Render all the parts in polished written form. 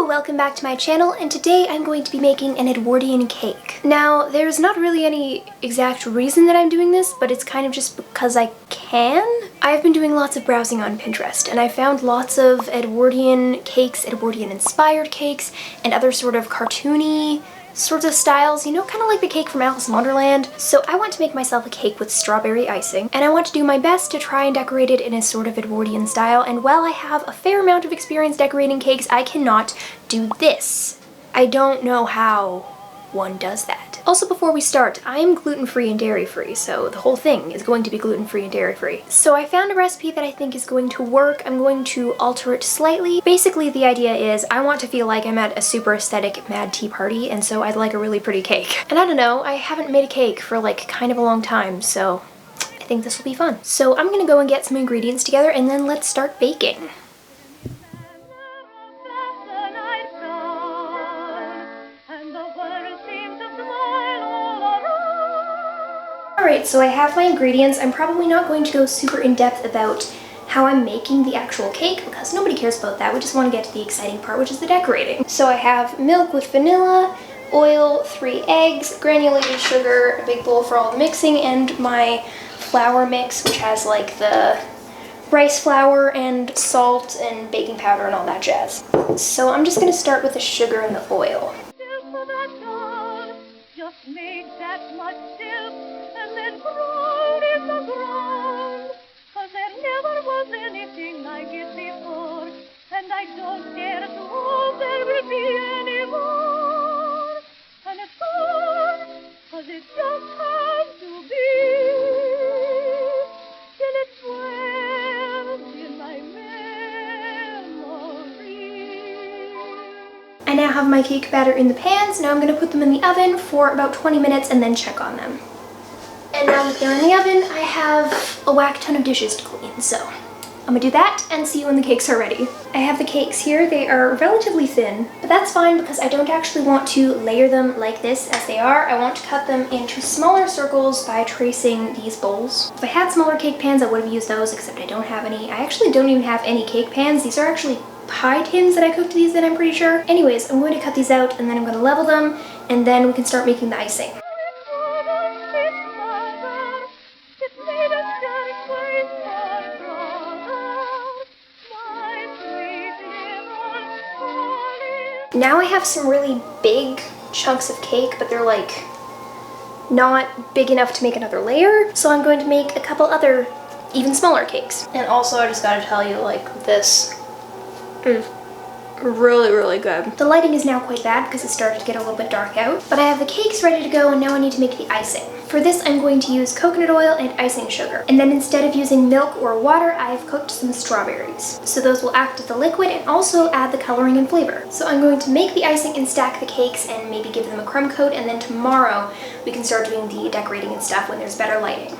welcome back to my channel, and today I'm going to be making an Edwardian cake. Now, there's not really any exact reason that I'm doing this, but it's kind of just because I can. I've been doing lots of browsing on Pinterest, and I found lots of Edwardian cakes, Edwardian inspired cakes, and other sort of cartoony sorts of styles, you know, kind of like the cake from Alice in Wonderland. So I want to make myself a cake with strawberry icing, and I want to do my best to try and decorate it in a sort of Edwardian style, and while I have a fair amount of experience decorating cakes, I cannot do this. I don't know how one does that. Also, before we start, I am gluten-free and dairy-free, so the whole thing is going to be gluten-free and dairy-free. So I found a recipe that I think is going to work. I'm going to alter it slightly. Basically, the idea is I want to feel like I'm at a super aesthetic mad tea party, and so I'd like a really pretty cake. And I don't know, I haven't made a cake for like kind of a long time, so I think this will be fun. So I'm gonna go and get some ingredients together, and then let's start baking. Alright, so I have my ingredients. I'm probably not going to go super in-depth about how I'm making the actual cake because nobody cares about that. We just want to get to the exciting part, which is the decorating. So I have milk with vanilla, oil, 3 eggs, granulated sugar, a big bowl for all the mixing, and my flour mix, which has like the rice flour and salt and baking powder and all that jazz. So I'm just going to start with the sugar and the oil. Just make that much dip and then grow in the ground, 'cause there never was anything like it before, and I don't dare to hope there will be any more. And it's gone, 'cause it just has to be, till it dwells in my memory. I now have my cake batter in the pans. Now I'm going to put them in the oven for about 20 minutes and then check on them. And now that they're in the oven, I have a whack ton of dishes to clean, so I'm gonna do that and see you when the cakes are ready. I have the cakes here. They are relatively thin, but that's fine because I don't actually want to layer them like this as they are. I want to cut them into smaller circles by tracing these bowls. If I had smaller cake pans, I would have used those, except I don't have any. I actually don't even have any cake pans. These are actually pie tins that I cooked these in, I'm pretty sure. Anyways, I'm going to cut these out and then I'm going to level them, and then we can start making the icing. Now I have some really big chunks of cake, but they're like not big enough to make another layer. So I'm going to make a couple other even smaller cakes. And also I just gotta tell you, like, this is really, really good. The lighting is now quite bad because it started to get a little bit dark out, but I have the cakes ready to go and now I need to make the icing. For this, I'm going to use coconut oil and icing sugar. And then instead of using milk or water, I've cooked some strawberries. So those will act as the liquid and also add the coloring and flavor. So I'm going to make the icing and stack the cakes and maybe give them a crumb coat, and then tomorrow we can start doing the decorating and stuff when there's better lighting.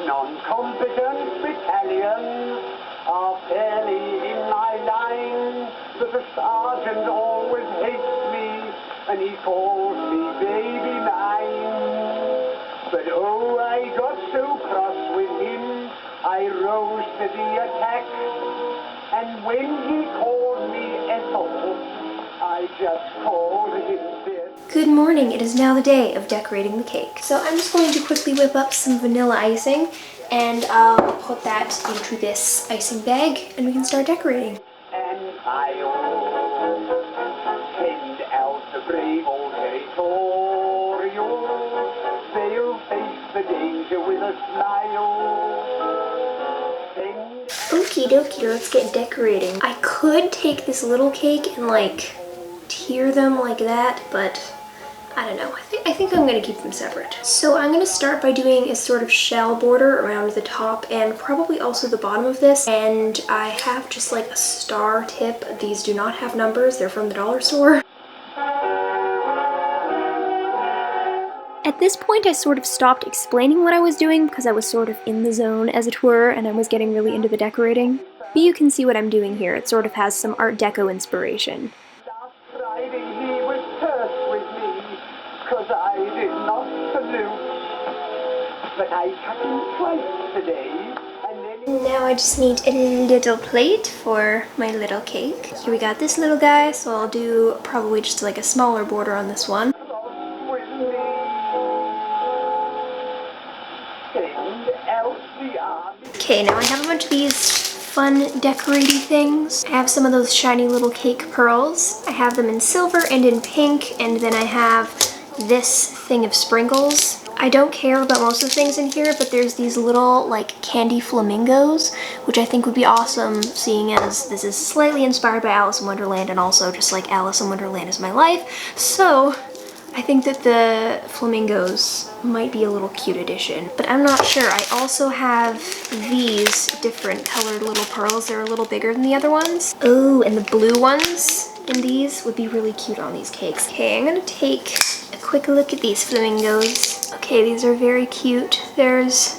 Non-competent battalions are fairly in my line, but the sergeant always hates me, and he calls me baby mine. But oh, I got so cross with him, I rose to the attack, and when he called me Ethel, I just called him Biff. Good morning, it is now the day of decorating the cake. So I'm just going to quickly whip up some vanilla icing, and I'll put that into this icing bag and we can start decorating. And I'll send out the brave old territorial. They'll face the danger with a smile. Okie dokie, let's get decorating. I could take this little cake and like tier them like that, but I don't know. I think I'm gonna keep them separate. So I'm gonna start by doing a sort of shell border around the top and probably also the bottom of this. And I have just like a star tip. These do not have numbers. They're from the dollar store. At this point, I sort of stopped explaining what I was doing because I was sort of in the zone, as it were, and I was getting really into the decorating. But you can see what I'm doing here. It sort of has some art deco inspiration. Last Friday he was terse with me, 'cause I did not salute. But I cut him twice today, and then Now I just need a little plate for my little cake. Here we got this little guy, so I'll do probably just like a smaller border on this one. Okay, now I have a bunch of these fun decoraty things. I have some of those shiny little cake pearls. I have them in silver and in pink, and then I have this thing of sprinkles. I don't care about most of the things in here, but there's these little like candy flamingos, which I think would be awesome, seeing as this is slightly inspired by Alice in Wonderland, and also just like Alice in Wonderland is my life. So I think that the flamingos might be a little cute addition, but I'm not sure. I also have these different colored little pearls. They're a little bigger than the other ones. Oh, and the blue ones in these would be really cute on these cakes. Okay, I'm gonna take a quick look at these flamingos. Okay, these are very cute. There's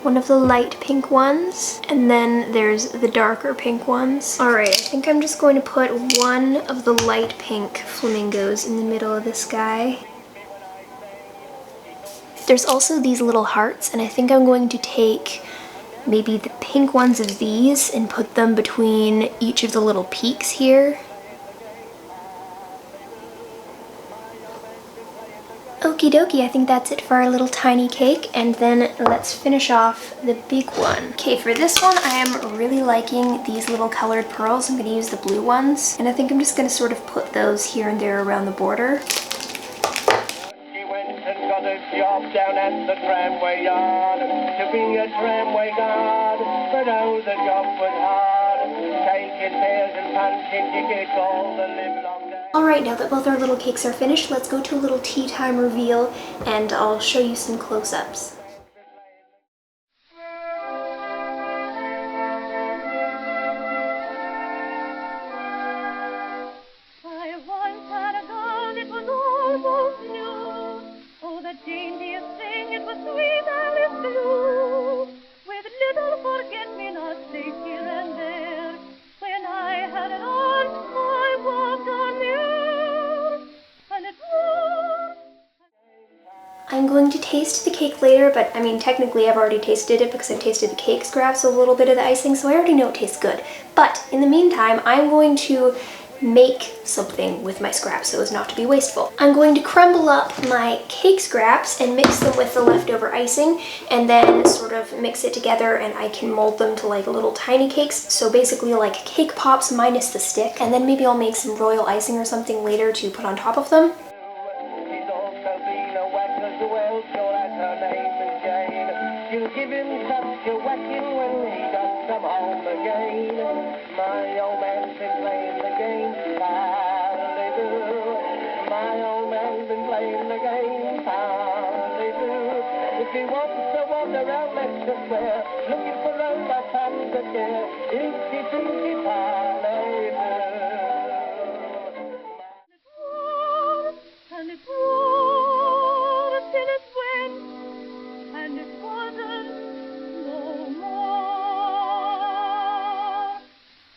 one of the light pink ones, and then there's the darker pink ones. Alright, I think I'm just going to put one of the light pink flamingos in the middle of this guy. There's also these little hearts, and I think I'm going to take maybe the pink ones of these and put them between each of the little peaks here. Okie dokie, I think that's it for our little tiny cake, and then let's finish off the big one. Okay, for this one, I am really liking these little colored pearls. I'm gonna use the blue ones, and I think I'm just gonna sort of put those here and there around the border. She went and got a job down at the tramway yard, to be a tramway guard, but oh, the job was hard, taking fares and punching tickets all the live long day. Alright, now that both our little cakes are finished, let's go to a little tea time reveal, and I'll show you some close-ups. I once had a girl, it was almost new. Oh, the daintiest thing, it was sweet Alice Blue, with little forget-me-nots placed here and there. When I had an aunt, I walked on the air, and it was... I'm going to taste the cake later, but I mean, technically I've already tasted it because I've tasted the cake scraps, a little bit of the icing, so I already know it tastes good. But in the meantime, I'm going to make something with my scraps so as not to be wasteful. I'm going to crumble up my cake scraps and mix them with the leftover icing, and then sort of mix it together, and I can mold them to like little tiny cakes. So basically like cake pops minus the stick, and then maybe I'll make some royal icing or something later to put on top of them. She's also been a whacker, well, sure as her name is Jane. She'll give him such a whacking when he does come home again. My old man's been playing the game, Parlez. My old man's been playing the game, Parlez. If he wants to wander around Leicester Square, looking for room by times of care, Inky, Dinky, Parlez. And it was, till it went, and it wasn't no more.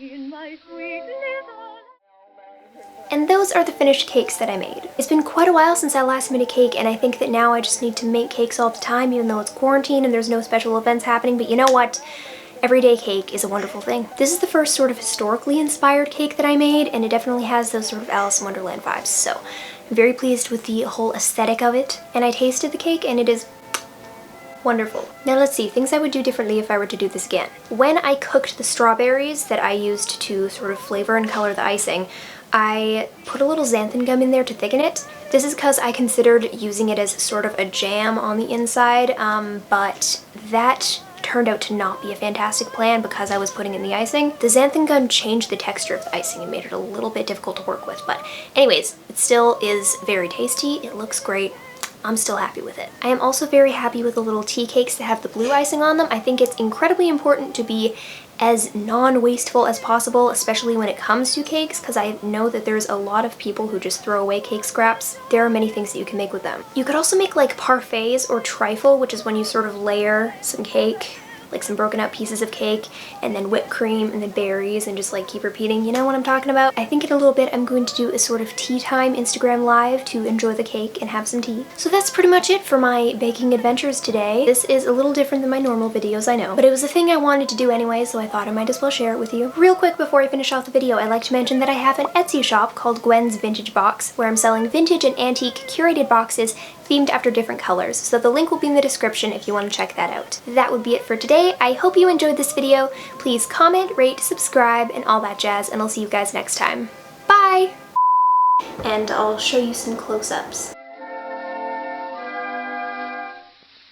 In my sweet little... And those are the finished cakes that I made. It's been quite a while since I last made a cake, and I think that now I just need to make cakes all the time, even though it's quarantine and there's no special events happening. But you know what? Everyday cake is a wonderful thing. This is the first sort of historically inspired cake that I made, and it definitely has those sort of Alice in Wonderland vibes. So I'm very pleased with the whole aesthetic of it. And I tasted the cake, and it is wonderful. Now let's see, things I would do differently if I were to do this again. When I cooked the strawberries that I used to sort of flavor and color the icing, I put a little xanthan gum in there to thicken it. This is because I considered using it as sort of a jam on the inside, but that turned out to not be a fantastic plan because I was putting in the icing. The xanthan gum changed the texture of the icing and made it a little bit difficult to work with, but anyways, it still is very tasty. It looks great. I'm still happy with it. I am also very happy with the little tea cakes that have the blue icing on them. I think it's incredibly important to be as non-wasteful as possible, especially when it comes to cakes, because I know that there's a lot of people who just throw away cake scraps. There are many things that you can make with them. You could also make like parfaits or trifle, which is when you sort of layer some cake like some broken up pieces of cake, and then whipped cream, and then berries, and just like keep repeating. You know what I'm talking about? I think in a little bit I'm going to do a sort of tea time Instagram live to enjoy the cake and have some tea. So that's pretty much it for my baking adventures today. This is a little different than my normal videos, I know, but it was a thing I wanted to do anyway, so I thought I might as well share it with you. Real quick before I finish off the video, I'd like to mention that I have an Etsy shop called Gwen's Vintage Box, where I'm selling vintage and antique curated boxes themed after different colors, so the link will be in the description if you want to check that out. That would be it for today. I hope you enjoyed this video. Please comment, rate, subscribe, and all that jazz, and I'll see you guys next time. Bye! And I'll show you some close-ups.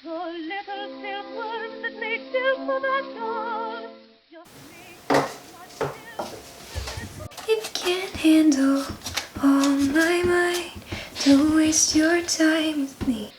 The little silkworms that made silk for that doll just made much silk. If you can't handle all my mind, don't waste your time with me.